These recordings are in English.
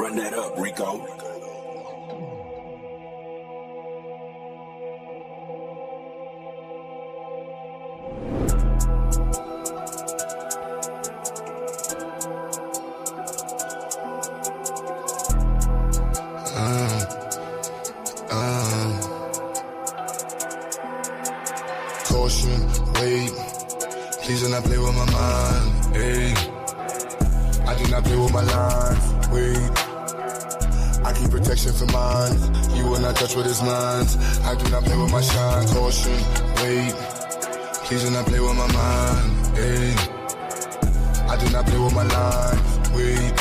Run that up, Rico. Caution, wait, please do not play with my mind, ayy. I do not play with my lines, wait. I keep protection for mine, you will not touch what is mine. I do not play with my shine, caution, wait, please do not play with my mind, ayy. I do not play with my lines, wait.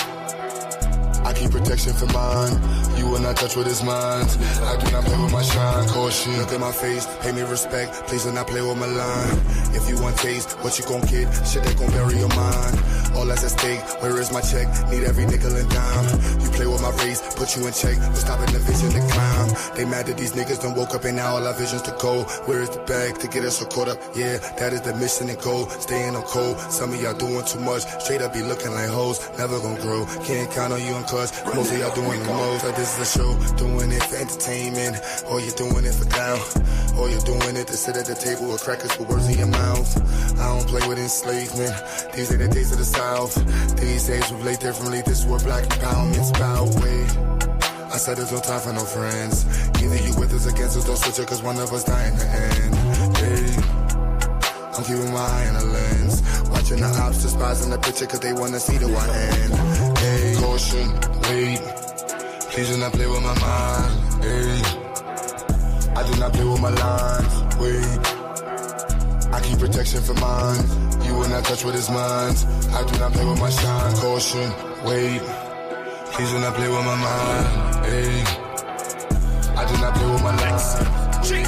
I keep protection for mine, you will not touch what is mine. I do not play with my shine, caution. Look at my face, pay me respect, please do not play with my line. If you want taste, what you gon' get? Shit that gon' bury your mind. All that's at stake, where is my check? Need every nickel and dime. You play with my race, put you in check, but stopping the vision to climb. They mad that these niggas done woke up and now all our visions to go. Where is the bag to get us so caught up? Yeah, that is the mission and goal. Staying on cold, some of y'all doing too much. Straight up be looking like hoes, never gon' grow. Can't count on you and cuz, most of y'all doing the most. Like this is a show, doing it for entertainment, or you doing it for clout, or you doing it to sit at the table with crackers for words in your mouth. I don't play with enslavement, these are the days of the South. These days we play differently, this is what black empowerment's about. Wait, I said there's no time for no friends. Either you with us, against us, don't switch it, cause one of us die in the end. Hey, I'm keeping my eye on the lens, watching the ops despising the picture cause they wanna see the one end. Hey, caution, wait, please do not play with my mind. Hey, I do not play with my lines, wait. I keep protection for mine, you will not touch what is mine. I do not play with my shine, caution, wait. Please do not play with my mind, ayy. I do not play with my lines, wait.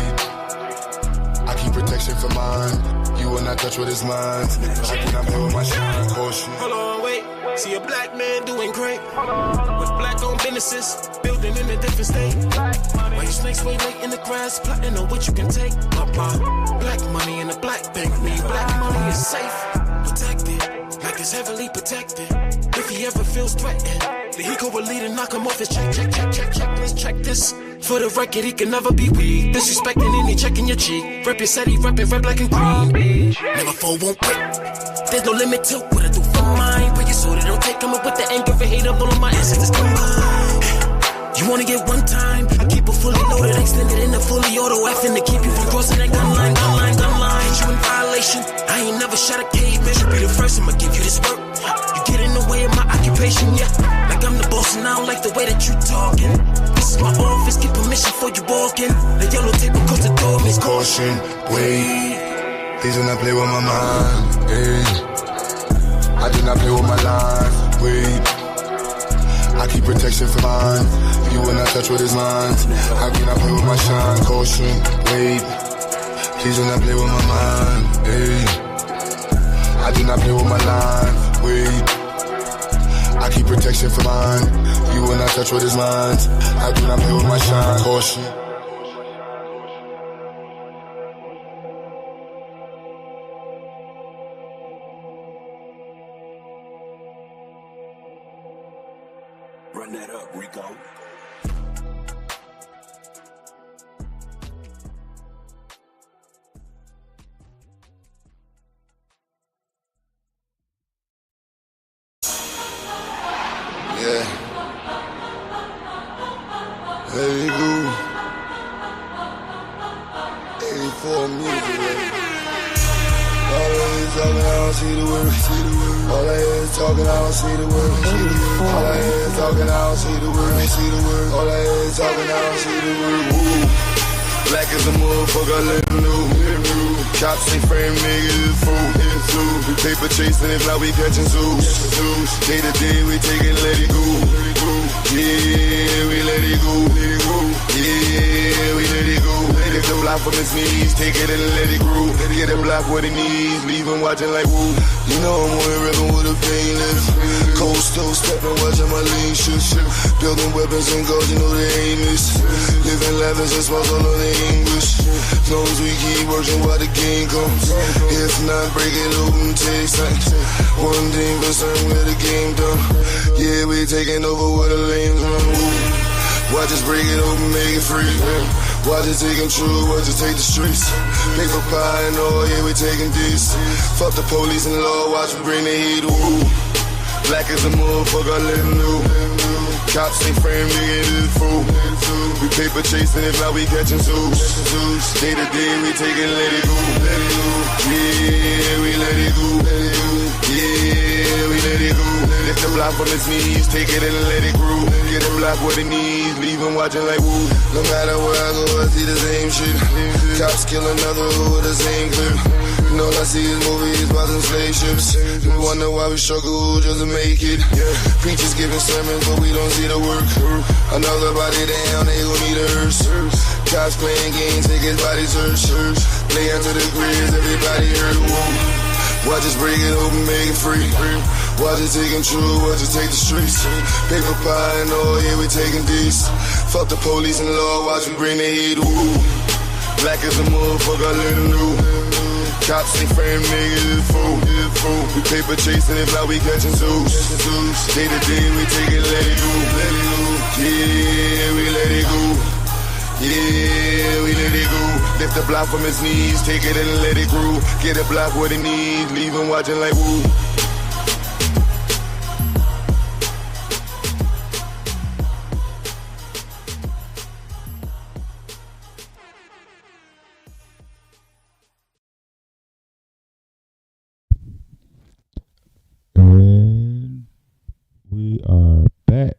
I keep protection for mine, you will not touch what is mine. I do not play with my shine, caution. Hold on, wait, see a black man doing great with black-owned businesses, building in a different state. Why you snakes way late in the grass, plotting on what you can take? Black money in the black bank, mean black money is safe, protected, like it's heavily protected. If he ever feels threatened, then he go a lead and knock him off his check. Let's check this. For the record, he can never be weak. Disrespecting any checking your cheek. Rep your city, rep it, red, black, and green. Never fall, won't quit. There's no limit to what I do for mine. But you so they don't take coming with the anger and hate up all of my ancestors combined. You only get one time. I keep it fully loaded, extended in the fully auto effing to keep you from crossing that gun line. Hit you in violation. I ain't never shot a cave, man. You be the first, I'ma give you this work. You get in the way of my occupation, yeah. Like I'm the boss and I don't like the way that you talking. This is my office, get permission before you walk in. The yellow tape across the door means caution, wait. Please do not play with my mind, ayy. I do not play with my lines, wait. I keep protection for mine, you will not touch what is mine. I do not play with my shine, caution, wait. Please do not play with my mind, ayy. I do not play with my line, wait. I keep protection for mine, you will not touch what is mine. I do not play with my shine, caution. Run that up, Rico. Yeah. Let it go. 84 music, baby. All I hear is talking, I don't see the word. All I hear is talking, I don't see the word. All I hear is talking, I don't see the word. All I hear is talking, I don't see the word. Woo. Black as a motherfucker, let him know. Chops ain't frame, nigga, it's food. We paper chasing, if not we catching zoos. Day to day, we take it, let it go. Yeah, we let it go. Yeah, we let it go. If the block from his knees, take it and let it groove. Get him block what he needs, leave him watching like woo. You know I'm on the river with a painless. Cold stove stepping, watching my lean shit. Building weapons and goals, you know they aimless. Living lavish and smiles all on the English. Long as we keep working while the game comes. If not, break it open, take sight. One thing for certain, where the game done. Yeah, we taking over where the lanes run. Watch us break it open, make it free. Watch it take control, watch it take the streets. Paper pie and all, yeah, we taking this. Fuck the police and law, watch we bring the heat. Woo. Black as a motherfucker, let him know. Cops ain't frame, nigga, it is fool. We paper chasing, if not, we catching zoos. Day to day, we take it, let it go. Yeah, we let it go. Yeah, we let it go. Lift the block from his knees, take it and let it grow. Get him block what he needs, leave him watching like woo. No matter where I go, I see the same shit. Cops kill another with the same clip. And all I see is movies, bars and spaceships. We wonder why we struggle just to make it. Preachers giving sermons, but we don't see the work. Another body down, they gon' need a hearse. Cops playing games, take his body search. Play into the grids, everybody hurt. Whoa. Watch us break it open, make it free. Watch it take control, watch it take the streets. Paper pie and all, yeah, we taking these. Fuck the police and law, watch we bring the heat. Ooh. Black as a motherfucker, let him know. Cops ain't frame, nigga, it's fool. We paper chasing, if not, we catching zoos. Day to day, we take it, let it go. Yeah, we let it go. Yeah, we let it go. Lift the block from his knees, take it and let it grow. Get a block what he needs, leave him watching like woo. And we are back.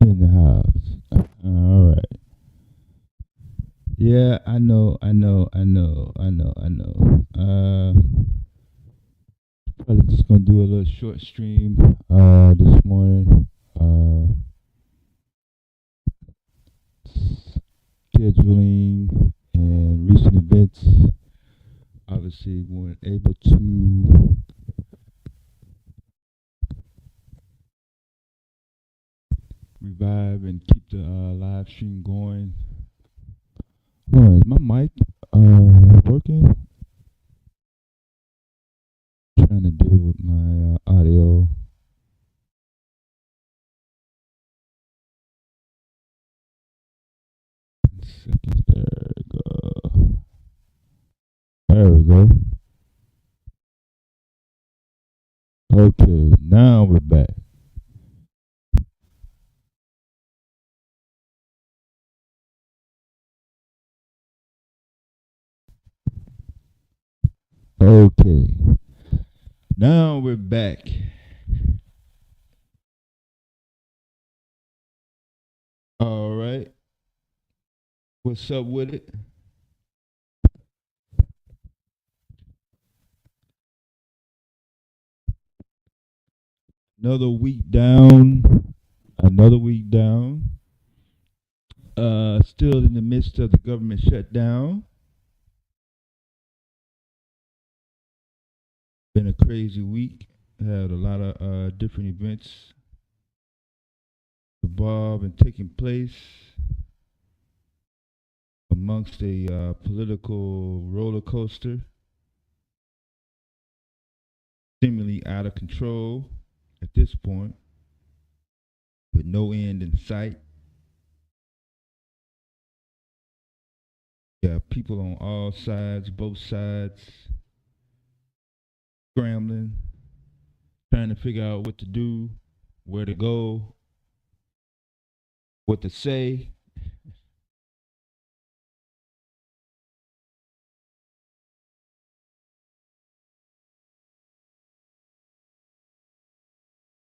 In the house. All right. Yeah, I know. Probably just gonna do a little short stream this morning. Scheduling and recent events. Obviously, we weren't able to revive and keep the live stream going. Hold on, is my mic working? Trying to deal with my audio. Second, there we go. There we go. Okay, now we're back. Okay, now we're back. All right. What's up with it? Another week down. Still in the midst of the government shutdown. Been a crazy week. Had a lot of different events involved and taking place amongst a political roller coaster, seemingly out of control at this point, with no end in sight. Yeah, people on all sides, both sides, scrambling, trying to figure out what to do, where to go, what to say.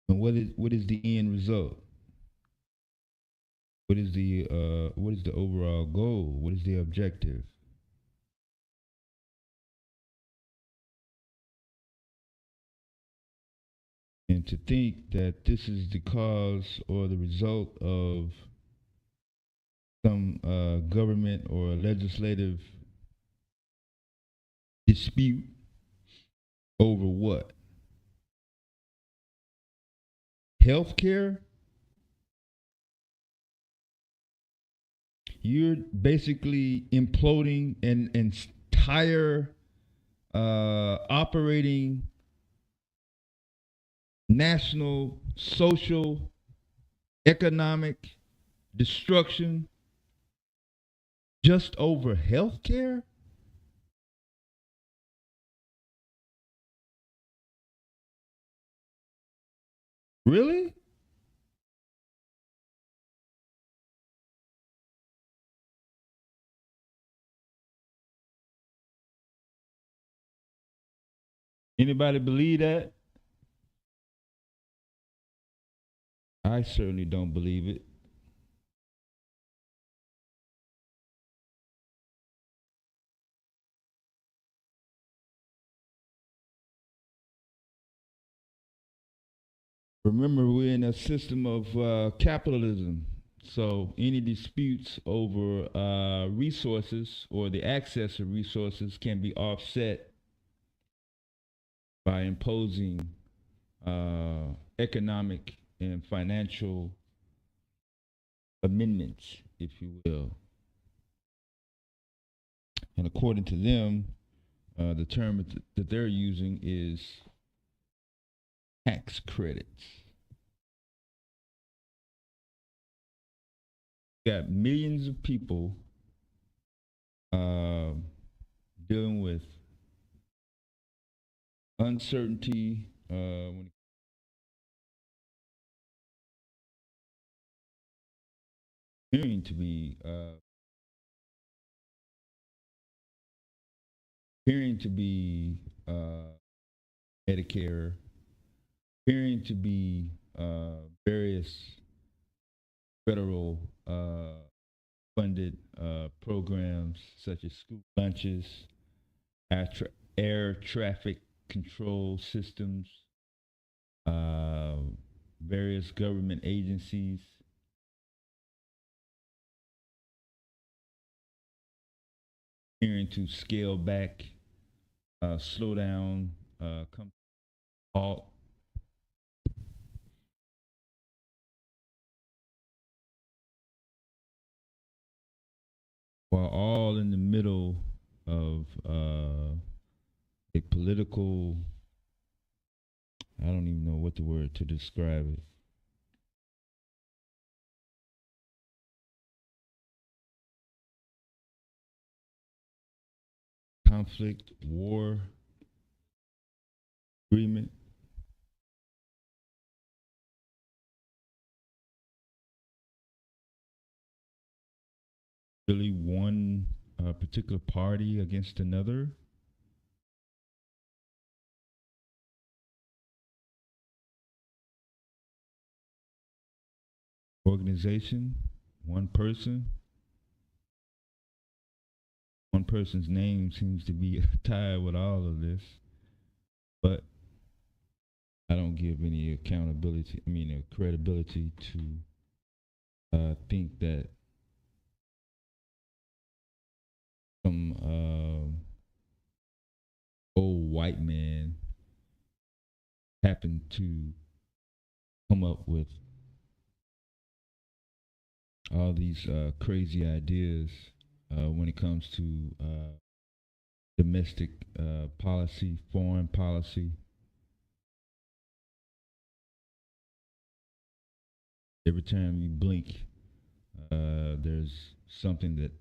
And what is the end result? What is the overall goal? What is the objective? And to think that this is the cause or the result of some government or legislative dispute over what? Healthcare? You're basically imploding an entire operating national, social, economic destruction just over healthcare? Really? Anybody believe that? I certainly don't believe it. Remember, we're in a system of capitalism. So any disputes over resources or the access of resources can be offset by imposing economic and financial amendments, if you will. And according to them, the term that they're using is tax credits. Got millions of people dealing with uncertainty when appearing to be Medicare, appearing to be various federal funded programs such as school lunches, air traffic control systems, various government agencies. Appearing to scale back, slow down, come halt. While all in the middle of a political, I don't even know what the word to describe it. Conflict, war, agreement. Really one particular party against another. Organization, one person. One person's name seems to be tied with all of this, but I don't give any credibility to think that some old white man happened to come up with all these crazy ideas when it comes to domestic policy, foreign policy. Every time you blink, there's something that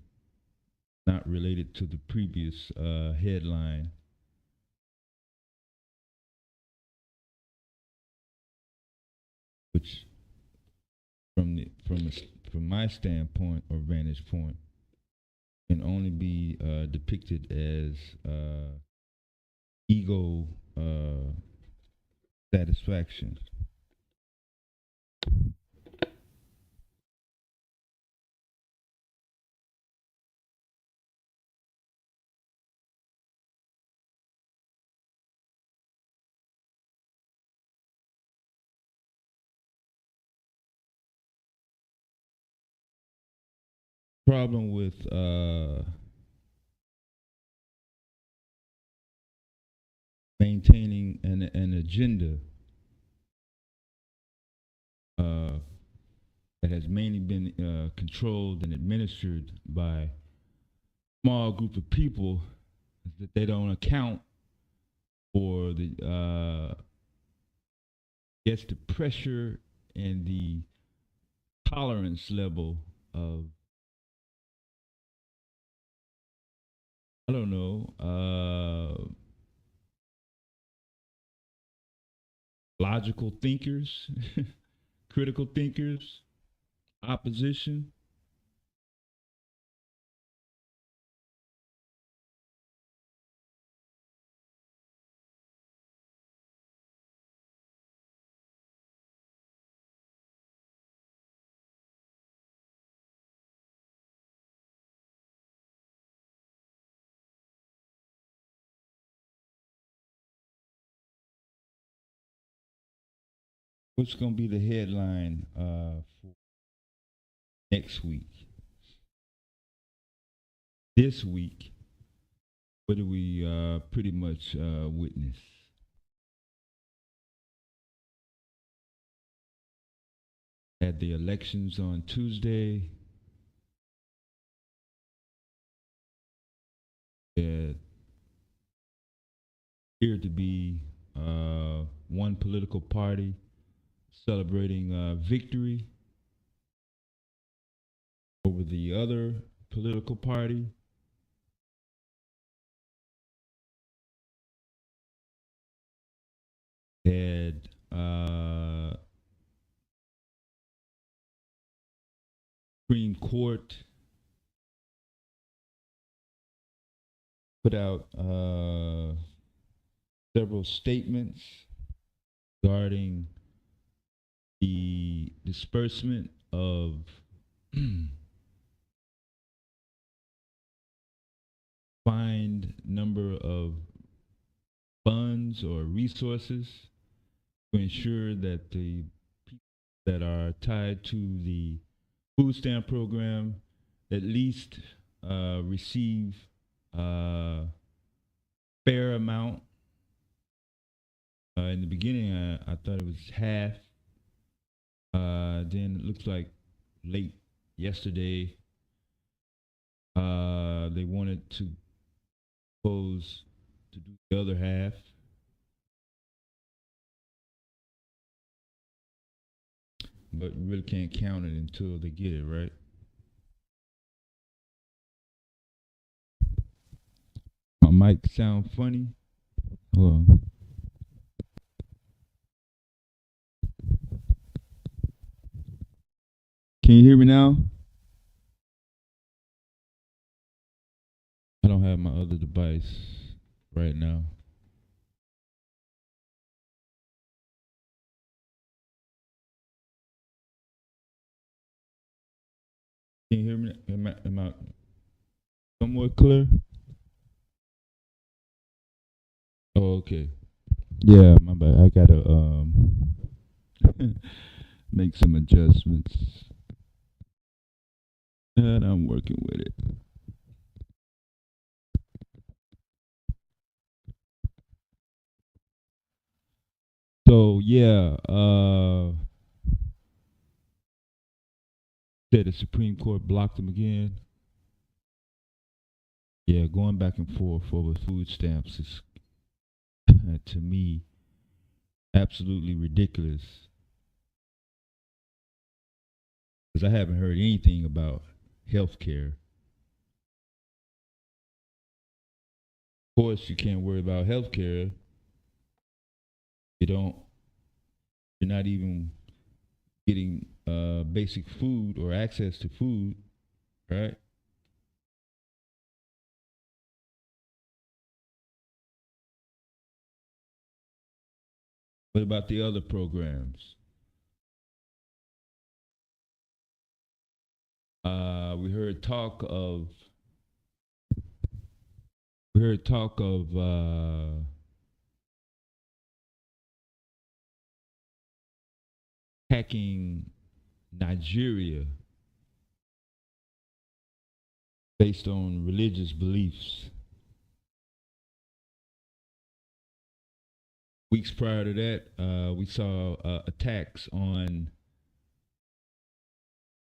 not related to the previous headline. Which, from my standpoint or vantage point, can only be depicted as ego satisfaction. problem with maintaining an agenda that has mainly been controlled and administered by a small group of people is that they don't account for the the pressure and the tolerance level of, I don't know, logical thinkers, critical thinkers, opposition. What's going to be the headline for next week? This week, what do we pretty much witness? Had the elections on Tuesday. It appeared to be one political party celebrating victory over the other political party. Had Supreme Court put out several statements regarding the disbursement of defined number of funds or resources to ensure that the people that are tied to the food stamp program at least receive a fair amount. In the beginning, I thought it was half. Then it looks like late yesterday, they wanted to propose to do the other half. But you really can't count it until they get it, right? My mic sound funny? Hold on. Can you hear me now? I don't have my other device right now. Can you hear me? Am I somewhat clear? Oh, okay. Yeah, my bad. I gotta make some adjustments. And I'm working with it. So yeah, said the Supreme Court blocked them again. Yeah, going back and forth over food stamps is to me absolutely ridiculous. Because I haven't heard anything about health care. Of course, you can't worry about health care. You're not even getting basic food or access to food, right? What about the other programs? We heard talk of hacking Nigeria based on religious beliefs. Weeks prior to that, we saw attacks on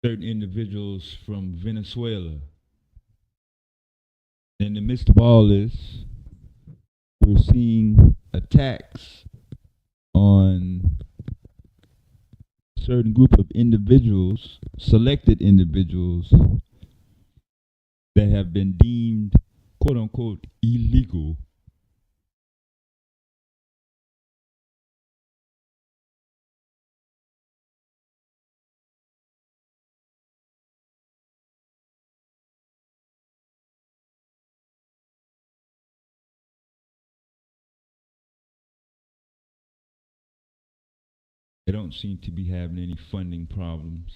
certain individuals from Venezuela. In the midst of all this, we're seeing attacks on a certain group of individuals, selected individuals, that have been deemed, quote unquote, illegal. They don't seem to be having any funding problems.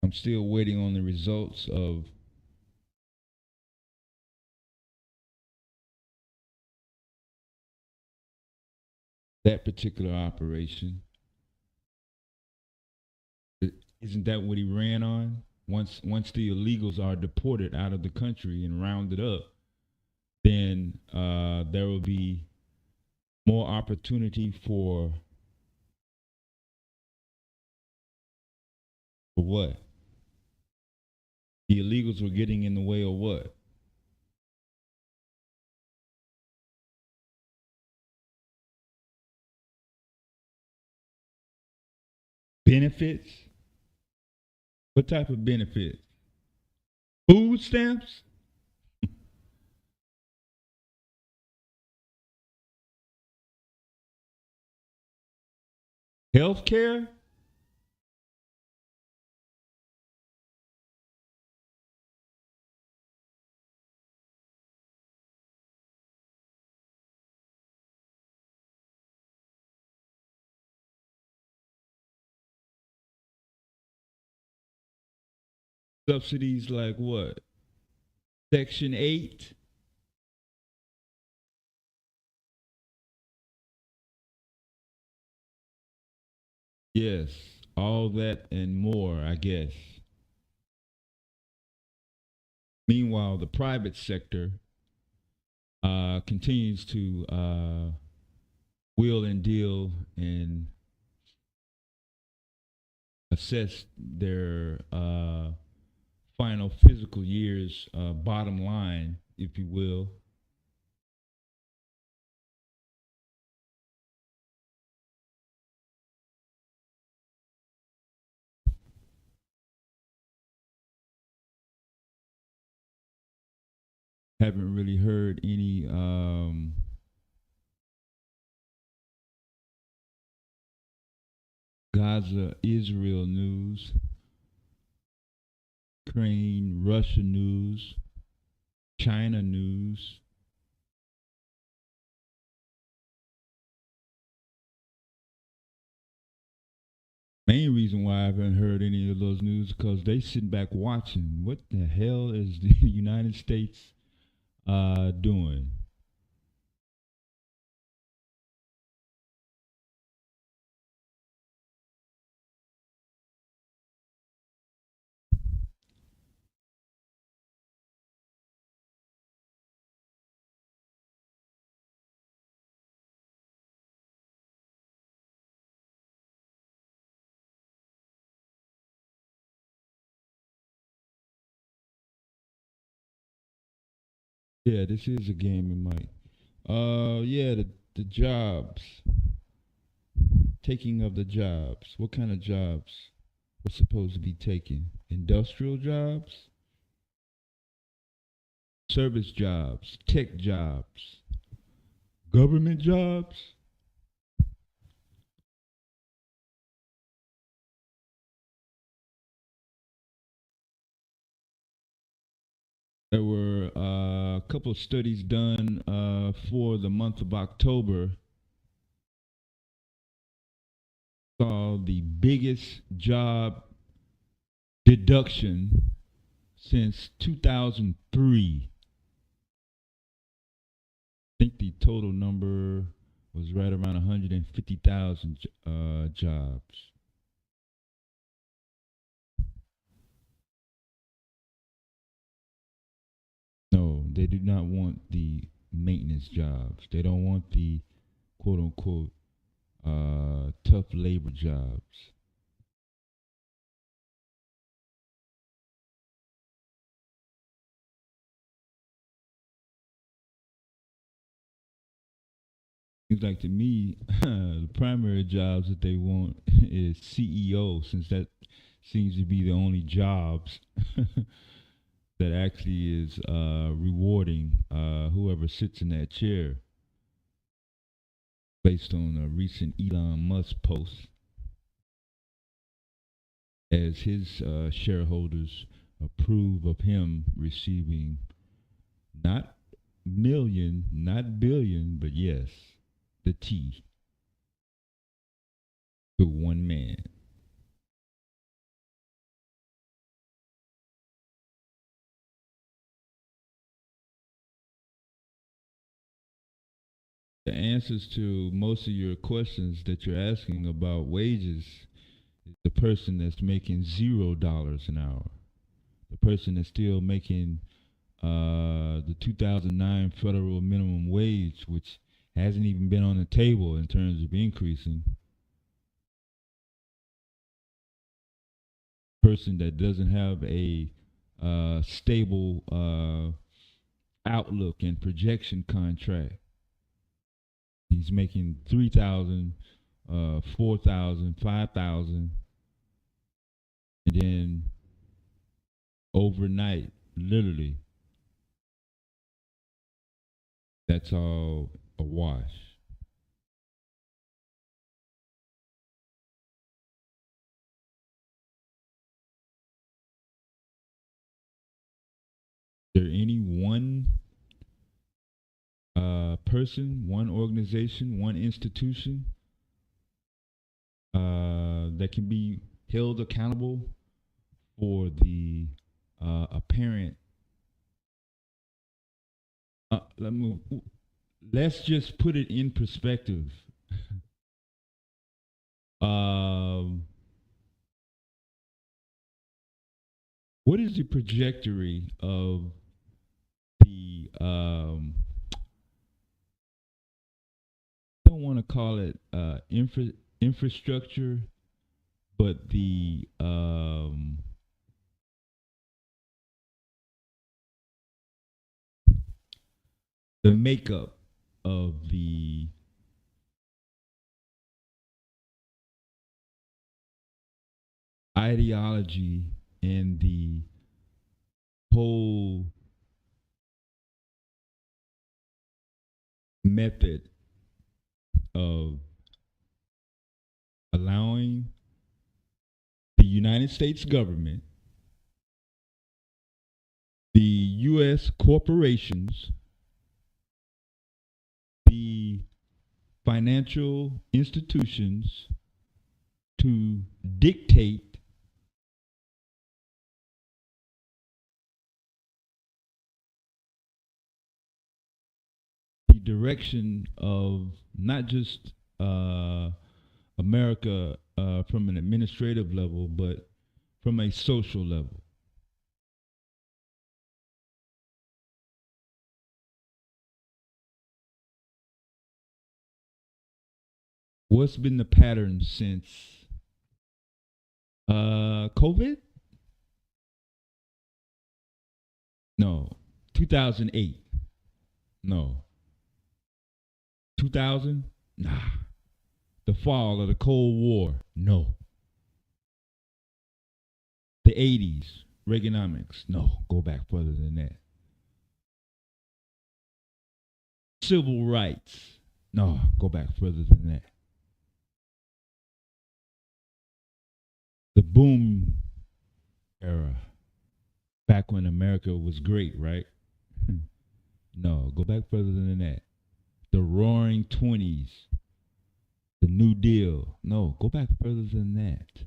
I'm still waiting on the results of that particular operation. Isn't that what he ran on? Once the illegals are deported out of the country and rounded up, then there will be more opportunity for what? The illegals were getting in the way of what? Benefits? What type of benefits? Food stamps? Health care? Subsidies like what? Section 8? Yes, all that and more, I guess. Meanwhile, the private sector continues to wheel and deal and assess their final physical year's bottom line, if you will. Haven't really heard any Gaza, Israel news, Ukraine, Russia news, China news. Main reason why I haven't heard any of those news because they sit back watching. What the hell is the United States doing? Yeah, this is a gaming mic. Yeah, the jobs. Taking of the jobs. What kind of jobs we're supposed to be taking? Industrial jobs? Service jobs? Tech jobs? Government jobs? There were a couple of studies done for the month of October. Saw the biggest job deduction since 2003. think the total number was right around 150,000 jobs. No, they do not want the maintenance jobs. They don't want the quote unquote tough labor jobs. Seems like to me, the primary jobs that they want is CEO, since that seems to be the only jobs that actually is rewarding whoever sits in that chair, based on a recent Elon Musk post, as his shareholders approve of him receiving not million, not billion, but yes, the T to one man. The answers to most of your questions that you're asking about wages is the person that's making $0 an hour, the person that's still making the 2009 federal minimum wage, which hasn't even been on the table in terms of increasing. Person that doesn't have a stable outlook and projection contract. He's making 3,000, 4,000, 5,000, and then overnight, literally, that's all a wash. Is there any one person, one organization, one institution that can be held accountable for the apparent? Let's just put it in perspective. What is the trajectory of the I don't want to call it infrastructure, but the makeup of the ideology and the whole method of allowing the United States government, the U.S. corporations, the financial institutions to dictate the direction of not just America from an administrative level, but from a social level. What's been the pattern since COVID? No. 2008? No. 2000? Nah. The fall of the Cold War? No. The 80s? Reaganomics? No. Go back further than that. Civil rights? No. Go back further than that. The boom era, back when America was great, right? No, go back further than that. The roaring 20s, the New Deal. No, go back further than that.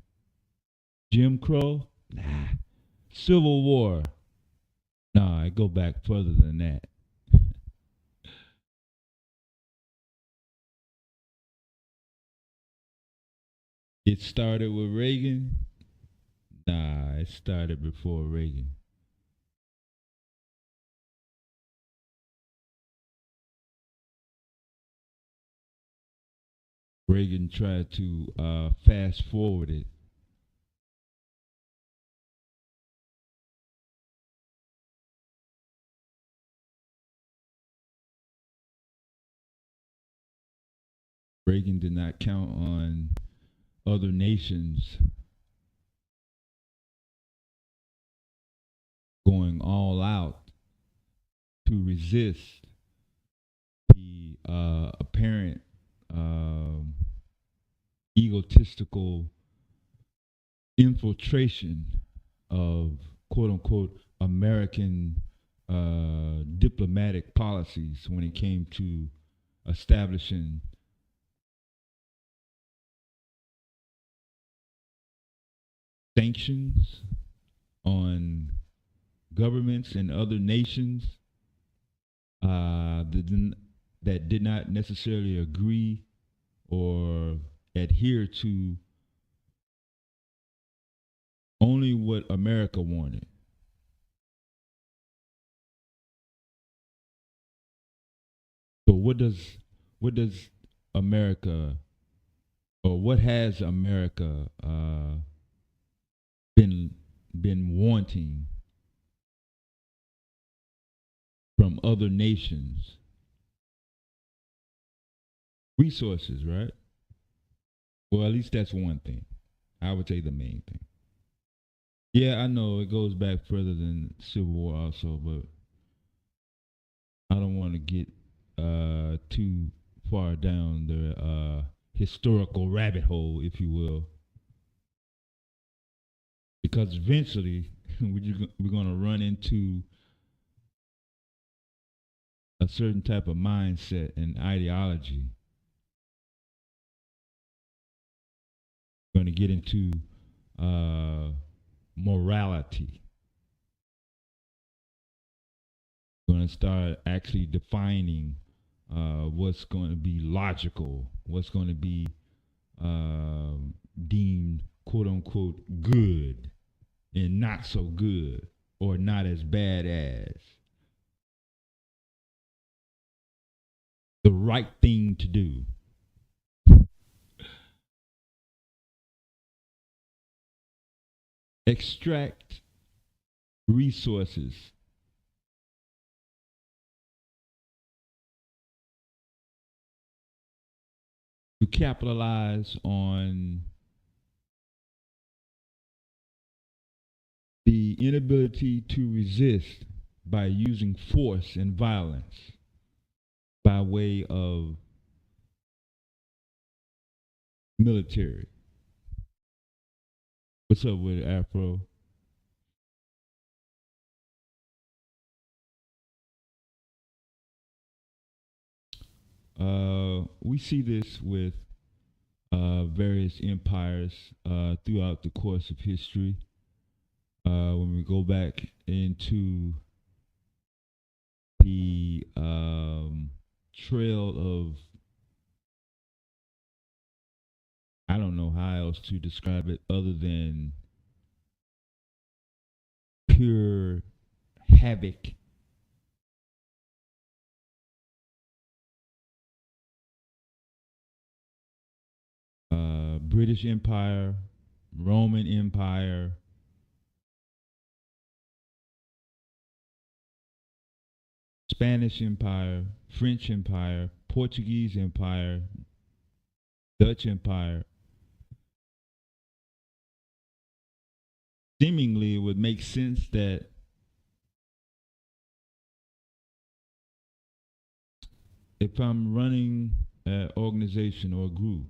Jim Crow? Nah. Civil War? Nah, I go back further than that. It started with Reagan. Nah, it started before Reagan. Reagan tried to fast forward it. Reagan did not count on other nations going all out to resist the apparent egotistical infiltration of quote unquote American diplomatic policies when it came to establishing sanctions on governments and other nations that did not necessarily agree or adhere to only what America wanted. So what does America, or what has America been wanting from other nations? Resources, right? Well, at least that's one thing. I would say the main thing. Yeah, I know it goes back further than Civil War also, but I don't want to get too far down the historical rabbit hole, if you will, because eventually we're going to run into a certain type of mindset and ideology. We're going to get into morality. We're going to start actually defining what's going to be logical, what's going to be deemed quote unquote good and not so good, or not as bad as. The right thing to do. Extract resources to capitalize on the inability to resist by using force and violence by way of military. What's up with it, Afro? We see this with various empires throughout the course of history. When we go back into the trail of, I don't know how else to describe it other than pure havoc. British Empire, Roman Empire, Spanish Empire, French Empire, Portuguese Empire, Dutch Empire. Seemingly, it would make sense that if I'm running an organization or a group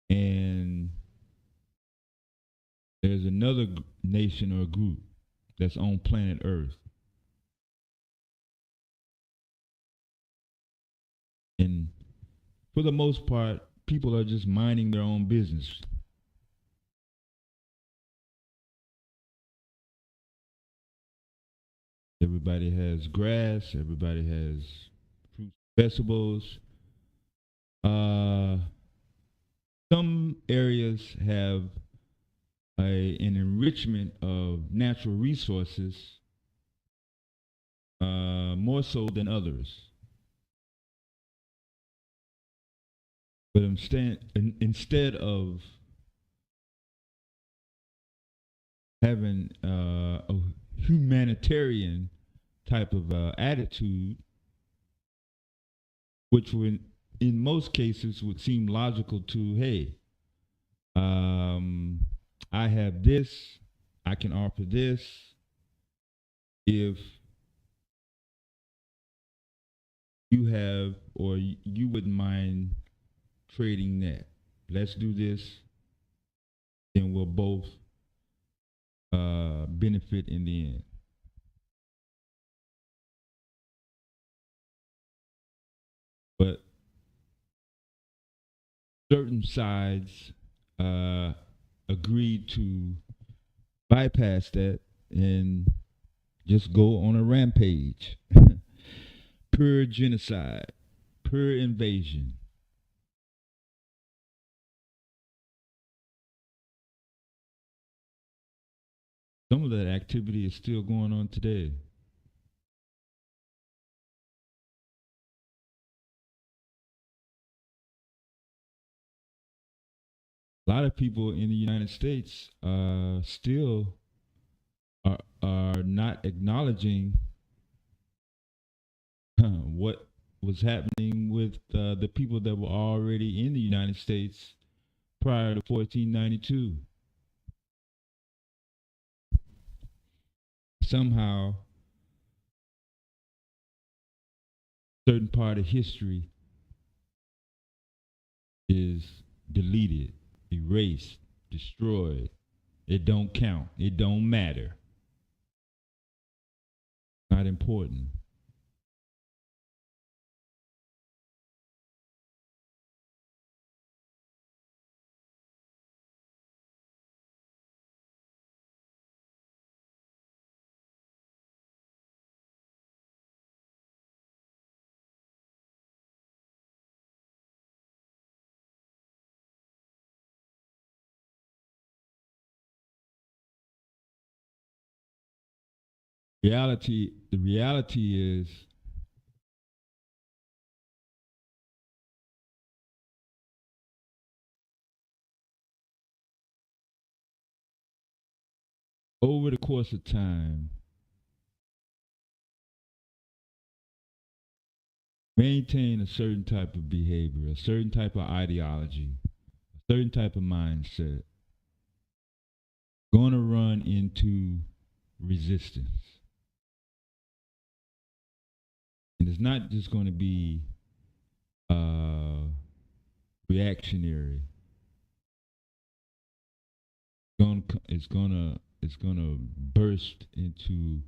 and there's another nation or group that's on planet Earth, and for the most part, people are just minding their own business. Everybody has grass, everybody has fruits, vegetables. Some areas have an enrichment of natural resources more so than others. But instead of having a humanitarian type of attitude, which would, in most cases, would seem logical to, hey, I have this, I can offer this. If you have, or you wouldn't mind trading that, let's do this, then we'll both benefit in the end. But certain sides agreed to bypass that and just go on a rampage. Pure genocide, pure invasion. Some of that activity is still going on today. A lot of people in the United States still are not acknowledging what was happening with the people that were already in the United States prior to 1492. Somehow, certain part of history is deleted, erased, destroyed. It don't count. It don't matter. Not important. The reality is over the course of time, maintain a certain type of behavior, a certain type of ideology, a certain type of mindset, going to run into resistance. And it's not just going to be reactionary. It's gonna burst into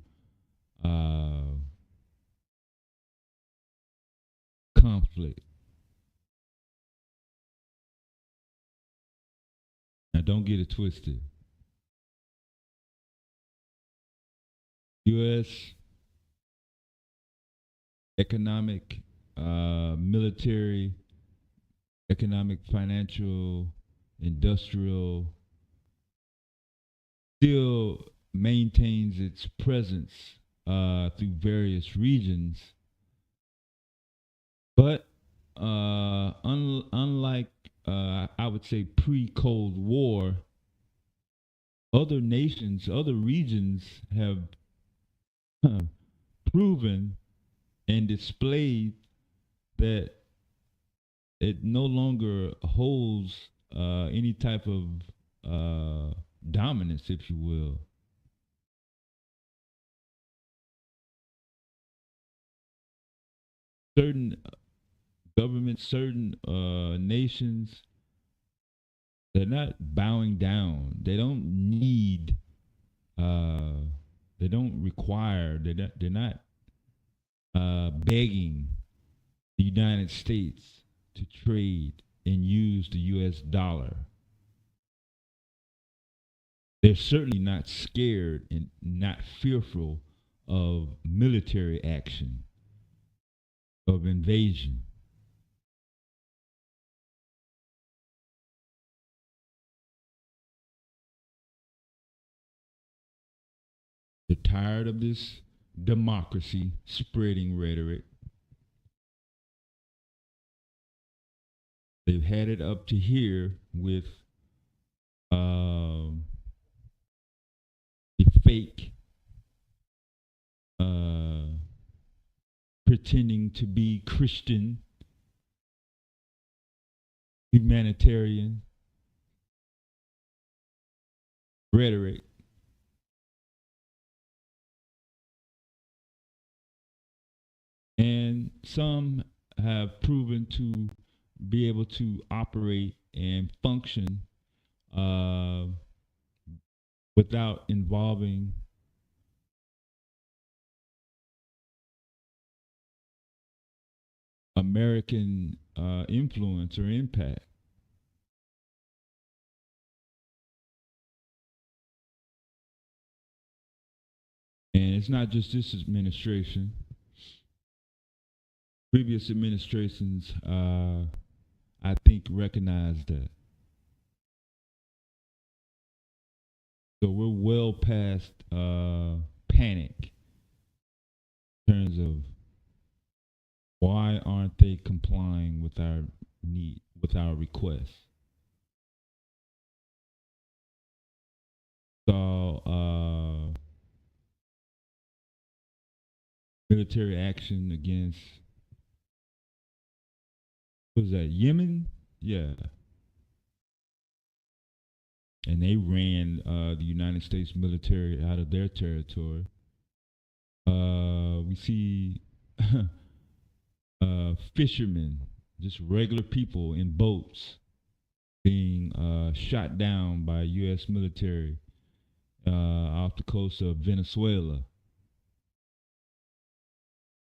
conflict. Now, don't get it twisted. U.S. economic, military, economic, financial, industrial still maintains its presence through various regions. But unlike, I would say, pre-Cold War, other nations, other regions have proven and displayed that it no longer holds any type of dominance, if you will. Certain governments, certain nations, they're not bowing down. They don't need, they don't require, they're not begging the United States to trade and use the US dollar. They're certainly not scared and not fearful of military action, of invasion. They're tired of this democracy spreading rhetoric. They've had it up to here with the fake pretending to be Christian, humanitarian rhetoric. And some have proven to be able to operate and function without involving American influence or impact. And it's not just this administration. Previous administrations, I think, recognized that. So we're well past panic in terms of why aren't they complying with our need, with our requests. So military action against, what was that, Yemen? Yeah. And they ran the United States military out of their territory. We see fishermen, just regular people in boats, being shot down by U.S. military off the coast of Venezuela.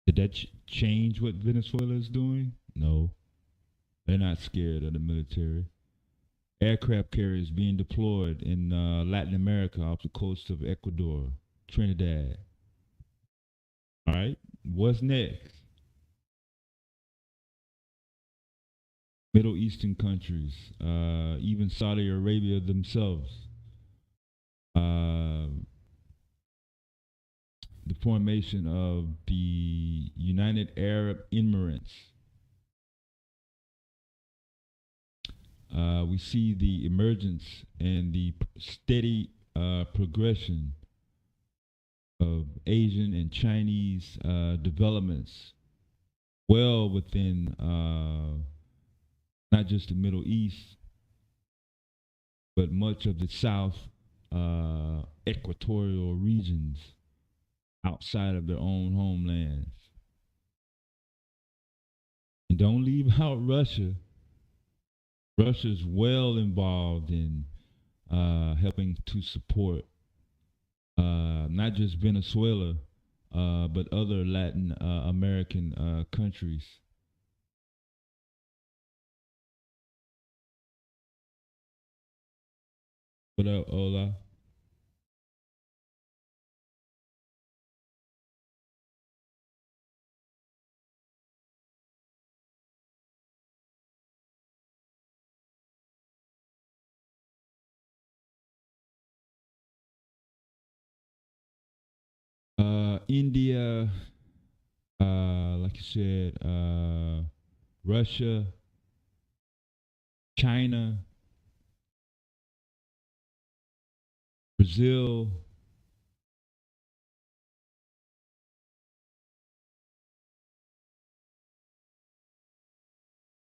Did that change what Venezuela is doing? No. They're not scared of the military. Aircraft carriers being deployed in Latin America off the coast of Ecuador, Trinidad. All right, what's next? Middle Eastern countries, even Saudi Arabia themselves. The formation of the United Arab Emirates. We see the emergence and the steady progression of Asian and Chinese developments well within not just the Middle East, but much of the South equatorial regions outside of their own homelands. And don't leave out Russia. Russia's well involved in helping to support not just Venezuela, but other Latin American countries. What up, Ola? India, like you said, Russia, China, Brazil,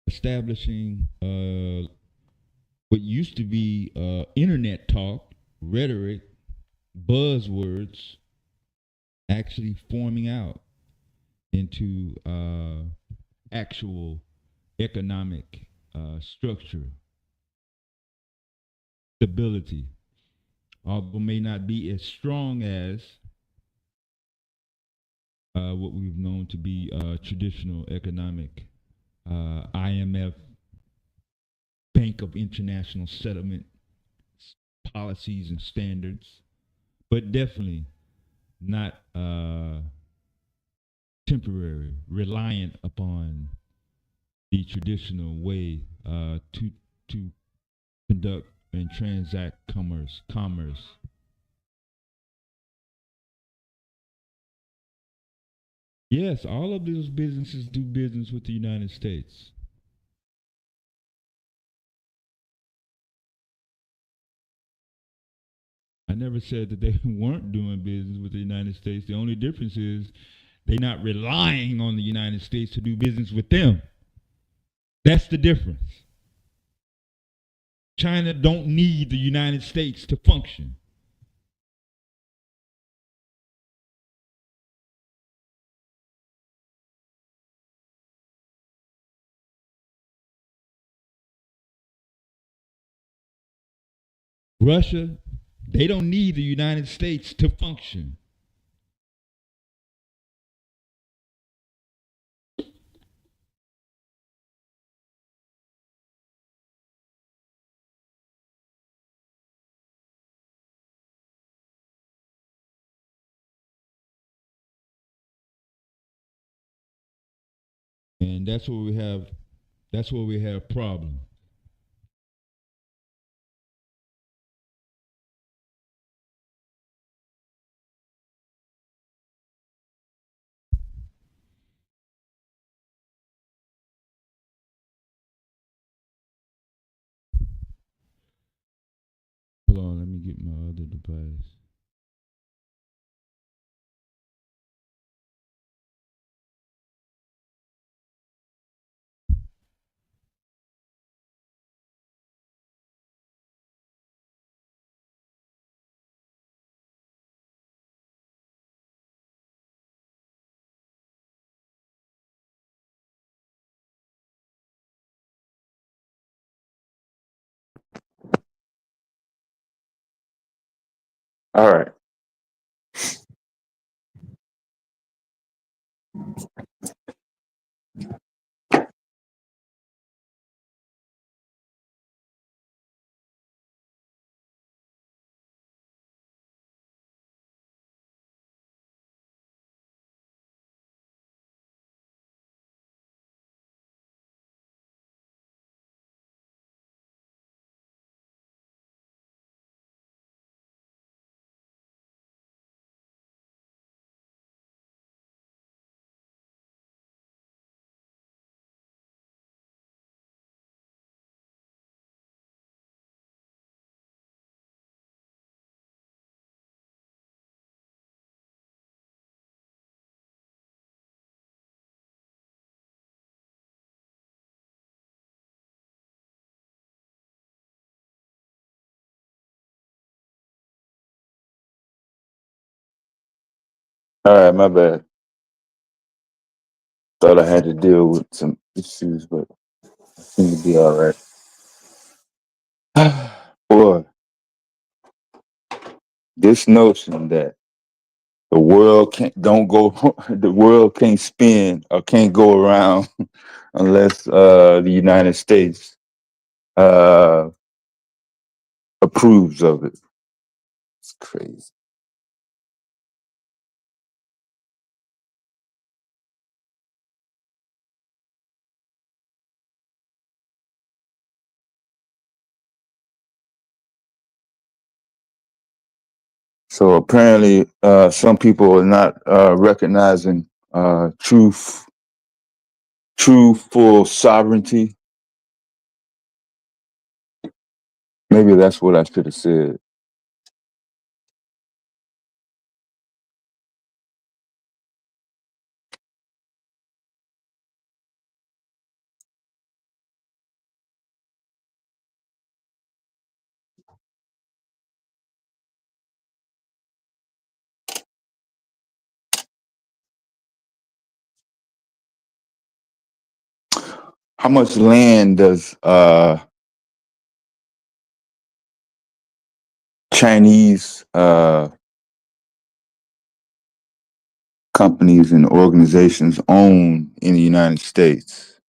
establishing what used to be internet talk, rhetoric, buzzwords, actually forming out into actual economic structure, stability, although may not be as strong as what we've known to be traditional economic IMF, Bank of International Settlement policies and standards, but definitely not temporary, reliant upon the traditional way to conduct and transact commerce. Yes, all of those businesses do business with the United States. I never said that they weren't doing business with the United States. The only difference is they're not relying on the United States to do business with them. That's the difference. China don't need the United States to function. Russia, they don't need the United States to function. And that's where we have problem. Hold on, let me get my other device. All right. All right, my bad. Thought I had to deal with some issues, but I seem to be all right. Boy, this notion that the world can't don't go, the world can't spin or can't go around unless the United States uh, approves of it. It's crazy. So apparently, some people are not recognizing true full sovereignty. Maybe that's what I should have said. How much land does Chinese companies and organizations own in the United States?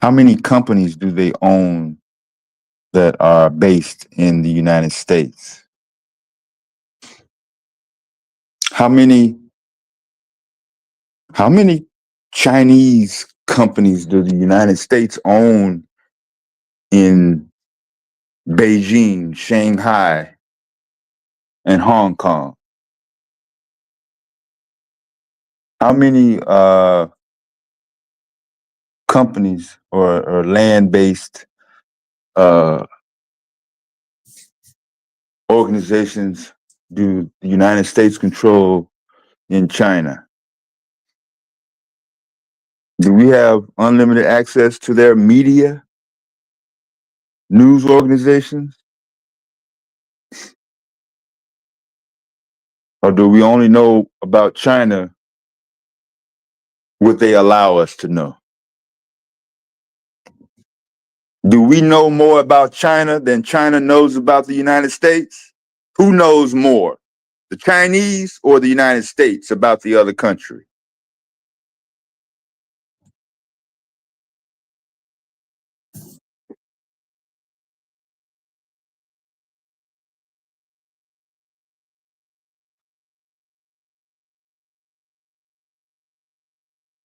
How many companies do they own that are based in the United States? How many how many Chinese companies do the United States own in Beijing, Shanghai, and Hong Kong? How many companies or land-based organizations do the United States control in China? Do we have unlimited access to their media, news organizations? Or do we only know about China what they allow us to know? Do we know more about China than China knows about the United States? Who knows more, the Chinese or the United States, about the other country?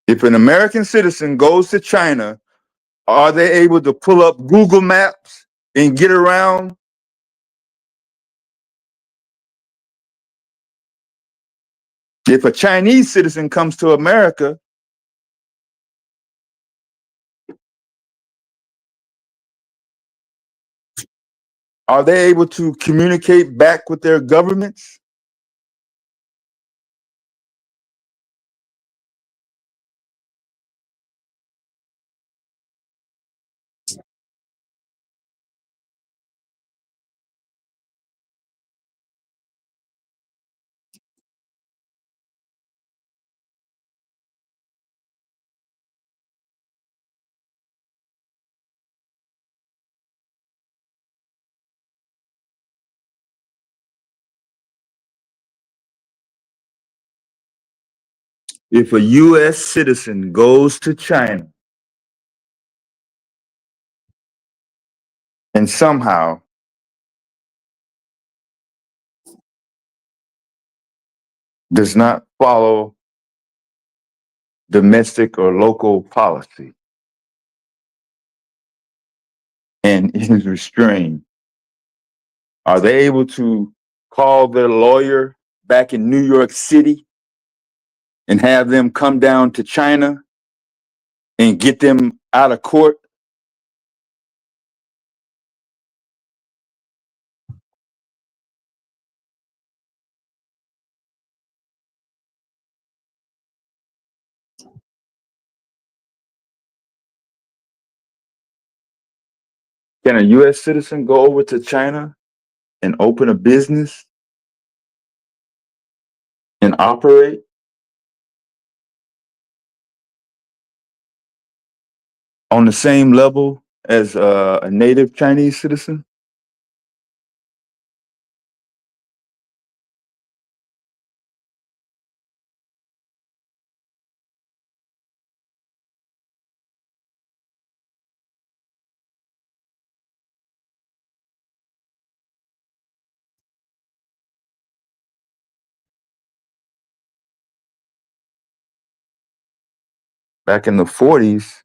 If an American citizen goes to China, are they able to pull up Google Maps and get around? If a Chinese citizen comes to America, are they able to communicate back with their governments? If a U.S. citizen goes to China and somehow does not follow domestic or local policy and is restrained, are they able to call their lawyer back in New York City and have them come down to China and get them out of court? Can a U.S. citizen go over to China and open a business and operate on the same level as a native Chinese citizen? Back in the 40s,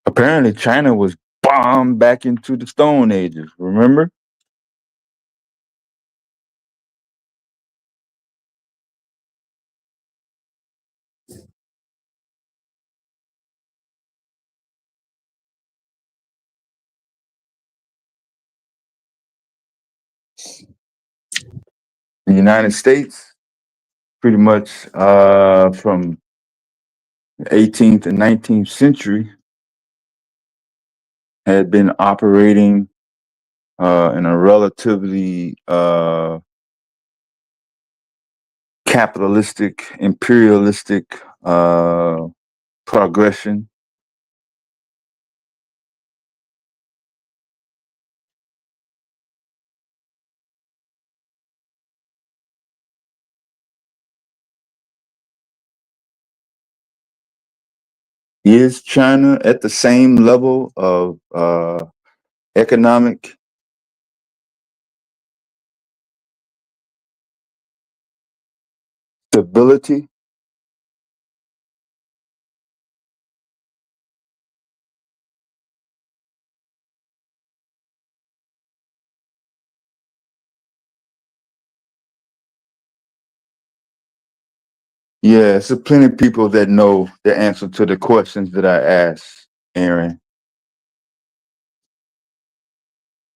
apparently China was bombed back into the Stone Ages, remember? The United States, pretty much from the 18th and 19th century, had been operating in a relatively capitalistic, imperialistic progression. Is China at the same level of economic stability? Yeah, it's a plenty of people that know the answer to the questions that I asked, Aaron.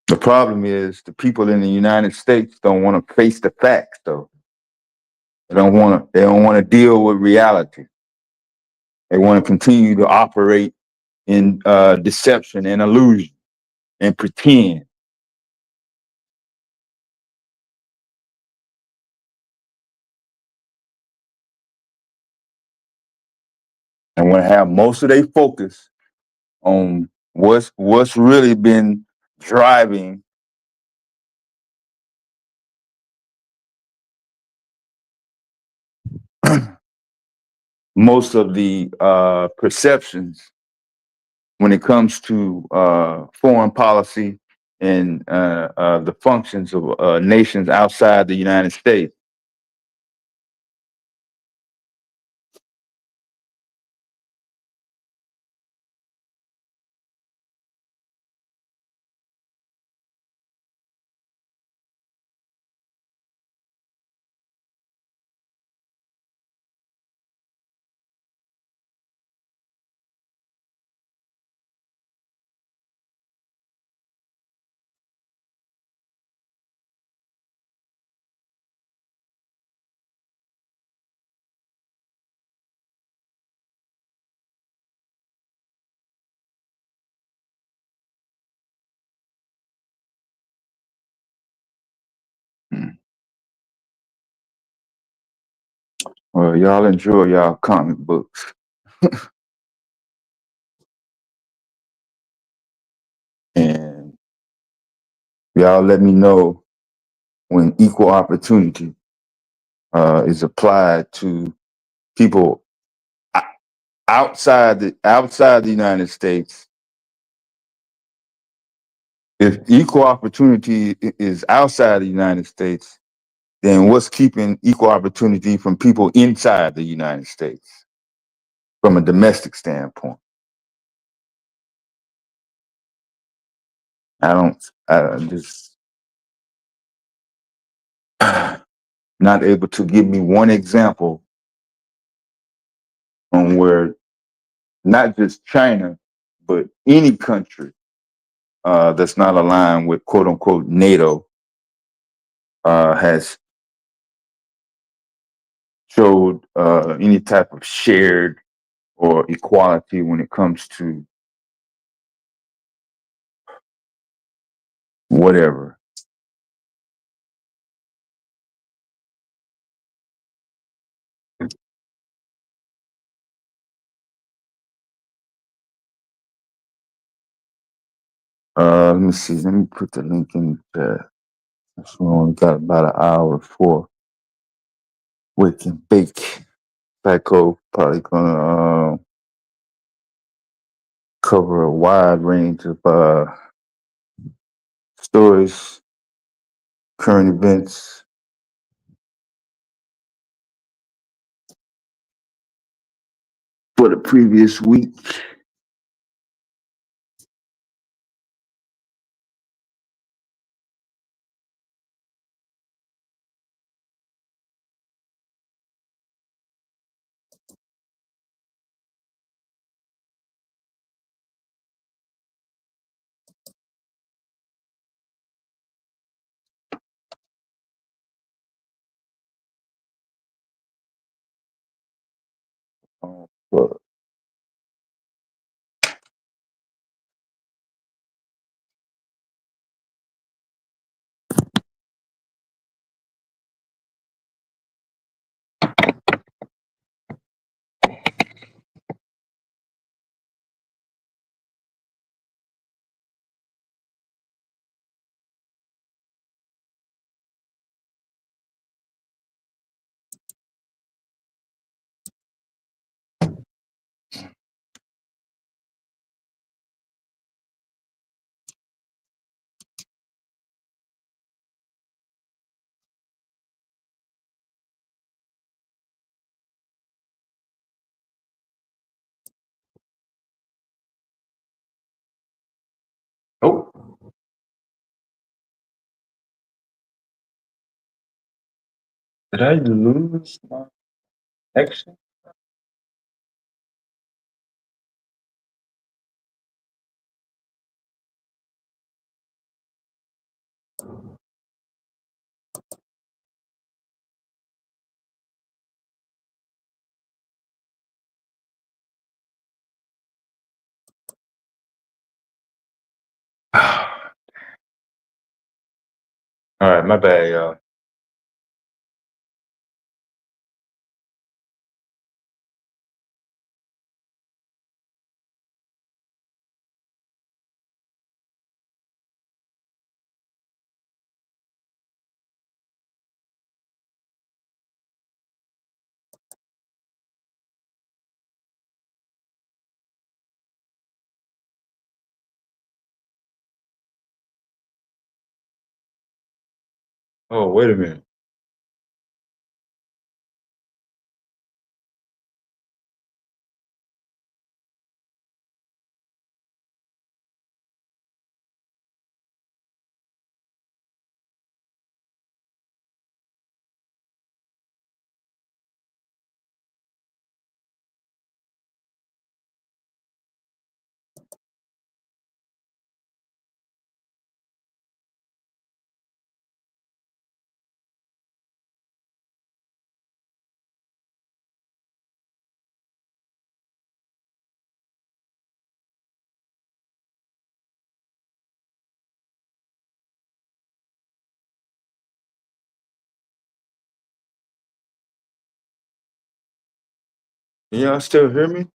The problem is the people in the United States don't want to face the facts, though. They don't want to. They don't want to deal with reality. They want to continue to operate in deception and illusion and pretend. And want to have most of their focus on what's really been driving most of the perceptions when it comes to foreign policy and the functions of nations outside the United States. Well, y'all enjoy y'all comic books, and y'all let me know when equal opportunity is applied to people outside the United States. If equal opportunity is outside the United States, then what's keeping equal opportunity from people inside the United States from a domestic standpoint? I'm just not able to give me one example on where not just China, but any country that's not aligned with quote unquote NATO has showed any type of shared or equality when it comes to whatever. Let me see. Let me put the link in the chat. We only got about an hour for wake and bake. Psycho probably gonna cover a wide range of stories, current events. For the previous week. But, oh, did I lose? Action. All right, my bad, y'all. Oh, wait a minute. Can y'all still hear me?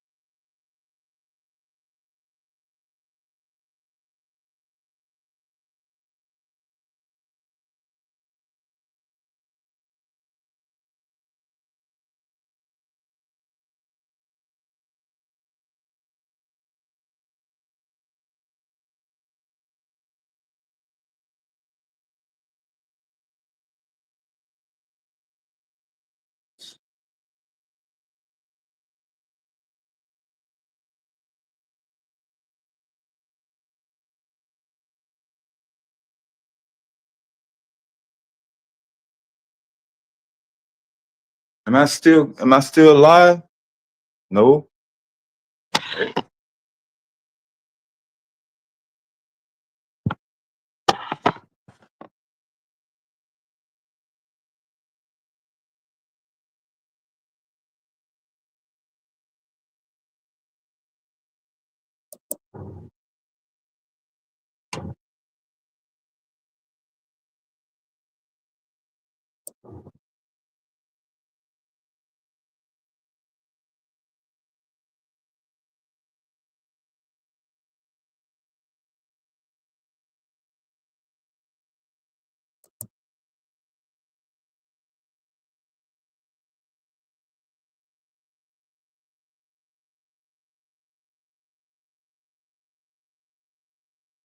Am I still live? No.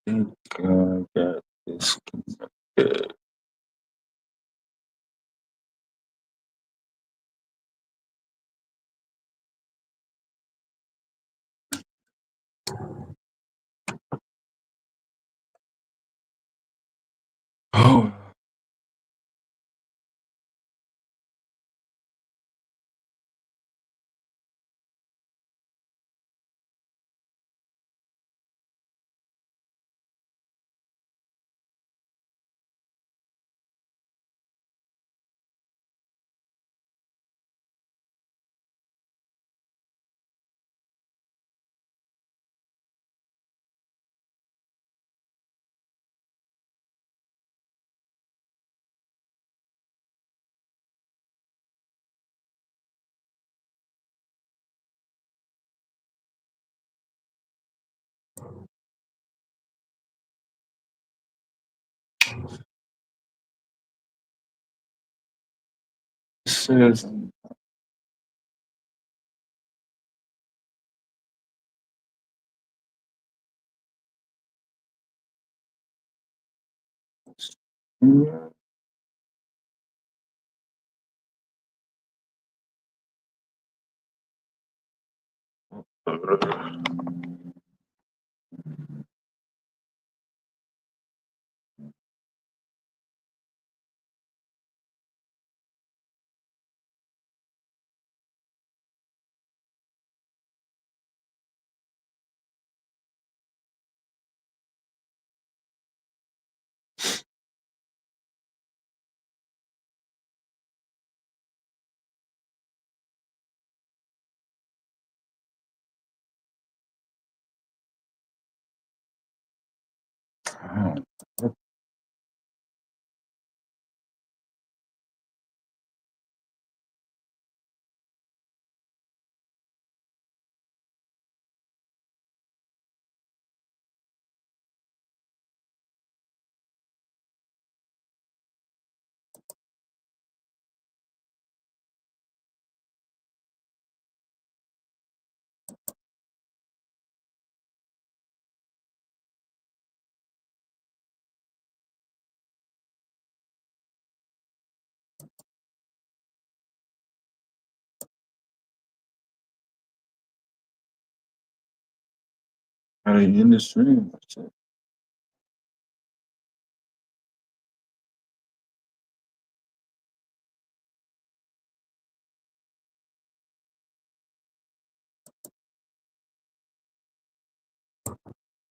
Think I got this. Oh. Says Oh, in the stream.